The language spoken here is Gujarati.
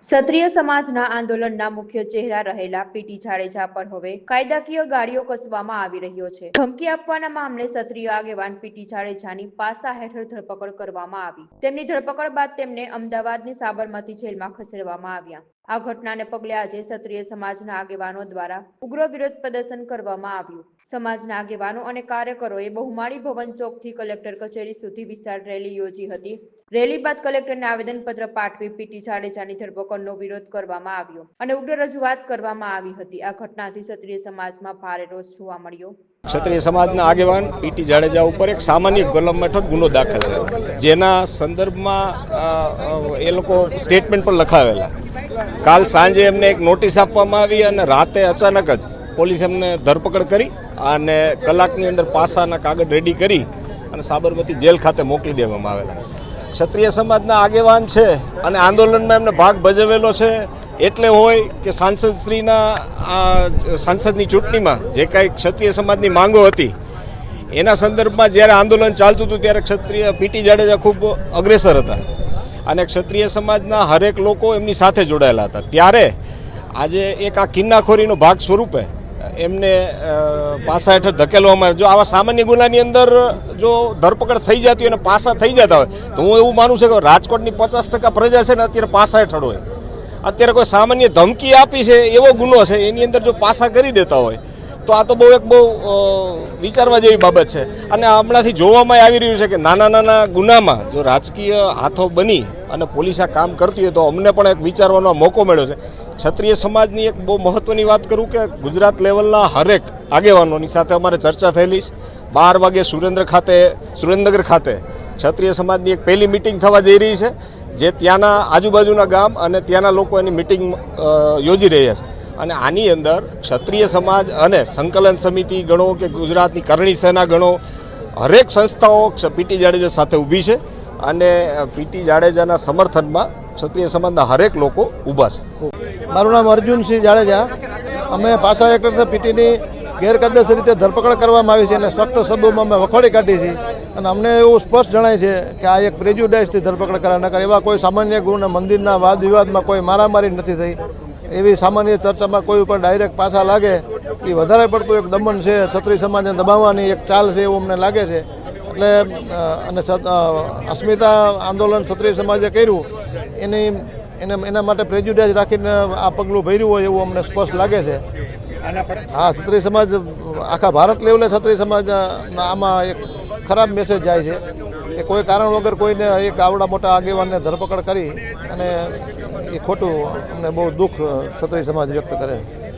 ક્ષત્રિય સમાજના આંદોલનના મુખ્ય ચહેરા રહેલા પીટી જાડેજા પર હવે કાયદાકીય ગાળીઓ કસવામાં આવી રહ્યો છે। ધમકી આપવાના મામલે ક્ષત્રિય આગેવાન પીટી જાડેજાની પાસા હેઠળ ધરપકડ કરવામાં આવી। તેમની ધરપકડ બાદ તેમને અમદાવાદની સાબરમતી જેલમાં ખસેડવામાં આવ્યા। આ ઘટનાને પગલે આજે ક્ષત્રિય સમાજના આગેવાનો દ્વારા ઉગ્ર વિરોધ પ્રદર્શન કરવામાં આવ્યું। સમાજના આગેવાનો અને કાર્યકરોએ બહુમાળી ભવન ચોકથી કલેક્ટર કચેરી સુધી વિશાળ રેલી યોજી હતી। રેલી બાદ કલેક્ટરને આવેદનપત્ર પાઠવી પીટી જાડેજાની ધરપકડનો વિરોધ કરવામાં આવ્યો અને ઉગ્ર રજૂઆત કરવામાં આવી હતી। આ ઘટનાથી ક્ષત્રિય સમાજમાં ભારે રોષ જોવા મળ્યો। ક્ષત્રિય સમાજના આગેવાન પીટી જાડેજા ઉપર એક સામાન્ય કલમ હેઠળ ગુનો દાખલ છે, જેના સંદર્ભમાં એ લોકો સ્ટેટમેન્ટ પર લખાવેલા। કાલ સાંજે એમને એક નોટિસ આપવામાં આવી અને રાતે અચાનક જ પોલીસ એમને ધરપકડ કરી અને કલાકની અંદર પાસાના કાગળ રેડી કરી અને સાબરમતી જેલ ખાતે મોકલી દેવામાં આવેલા। ક્ષત્રિય સમાજના આગેવાન છે અને આંદોલનમાં એમને ભાગ ભજવેલો છે, એટલે હોય કે સાંસદની ચૂંટણીમાં જે કાંઈ ક્ષત્રિય સમાજની માંગો હતી એના સંદર્ભમાં જ્યારે આંદોલન ચાલતું હતું ત્યારે ક્ષત્રિય પીટી જાડેજા ખૂબ અગ્રેસર હતા અને ક્ષત્રિય સમાજના હરેક લોકો એમની સાથે જોડાયેલા હતા। ત્યારે આજે એક આ કિન્નાખોરીનો ભાગ સ્વરૂપે એમને પાસા હેઠળ ધકેલવામાં આવે। જો આવા સામાન્ય ગુનાની અંદર જો ધરપકડ થઈ જતી હોય અને પાસા થઈ જતા હોય તો હું એવું માનું છું કે રાજકોટની 50% પ્રજા છે ને અત્યારે પાસા હેઠળ હોય। અત્યારે કોઈ સામાન્ય ધમકી આપી છે એવો ગુનો છે, એની અંદર જો પાસા કરી દેતા હોય તો આ તો બહુ વિચારવા જેવી બાબત છે। અને હમણાંથી જોવામાં આવી રહ્યું છે કે નાના નાના ગુનામાં જો રાજકીય હાથો બની અને પોલીસ આ કામ કરતી હોય તો અમને પણ એક વિચારવાનો મોકો મળ્યો છે। ક્ષત્રિય સમાજની એક બહુ મહત્વની વાત કરું કે ગુજરાત લેવલના હરેક આગેવાનોની સાથે અમારે ચર્ચા થયેલી છે। 12 વાગે સુરેન્દ્રનગર ખાતે ક્ષત્રિય સમાજની એક પહેલી મિટિંગ થવા જઈ રહી છે, જે ત્યાંના આજુબાજુના ગામ અને ત્યાંના લોકો એની મિટિંગ યોજી રહ્યા છે। અને આની અંદર ક્ષત્રિય સમાજ અને સંકલન સમિતિ ગણો કે ગુજરાતની કરણી સેના ગણો, હરેક સંસ્થાઓ પીટી જાડેજા સાથે ઊભી છે અને પીટી જાડેજાના સમર્થનમાં ક્ષત્રિય સમાજના હરેક લોકો ઊભા છે। મારું નામ અર્જુનસિંહ જાડેજા। અમે પાસા હેઠળ પીટીની ગેરકાયદેસર રીતે ધરપકડ કરવામાં આવી છે અને સખ્ત શબ્દોમાં અમે વખોડી કાઢી છે અને અમને એવું સ્પષ્ટ જણાય છે કે આ એક પ્રેજ્યુડાઇસથી ધરપકડ કરા નકર એવા કોઈ સામાન્ય ગુના મંદિરના વાદ વિવાદમાં કોઈ મારામારી નથી થઈ। એવી સામાન્ય ચર્ચામાં કોઈ ઉપર ડાયરેક્ટ પાછા લાગે એ વધારે પડતું એક દમન છે, ક્ષત્રિય સમાજને દબાવવાની એક ચાલ છે એવું અમને લાગે છે। એટલે અને અસ્મિતા આંદોલન ક્ષત્રિય સમાજે કર્યું એના માટે પ્રેજ્યુડાઇઝ રાખીને આ પગલું ભર્યું હોય એવું અમને સ્પષ્ટ લાગે છે। હા, ક્ષત્રિય સમાજ આખા ભારત લેવલે ક્ષત્રિય સમાજ આમાં એક ખરાબ મેસેજ જાય છે કે કોઈ કારણ વગર કોઈને એક આવડા મોટા આગેવાનને ધરપકડ કરી અને એ ખોટું અમને બહુ દુઃખ ક્ષત્રિય સમાજ વ્યક્ત કરે છે।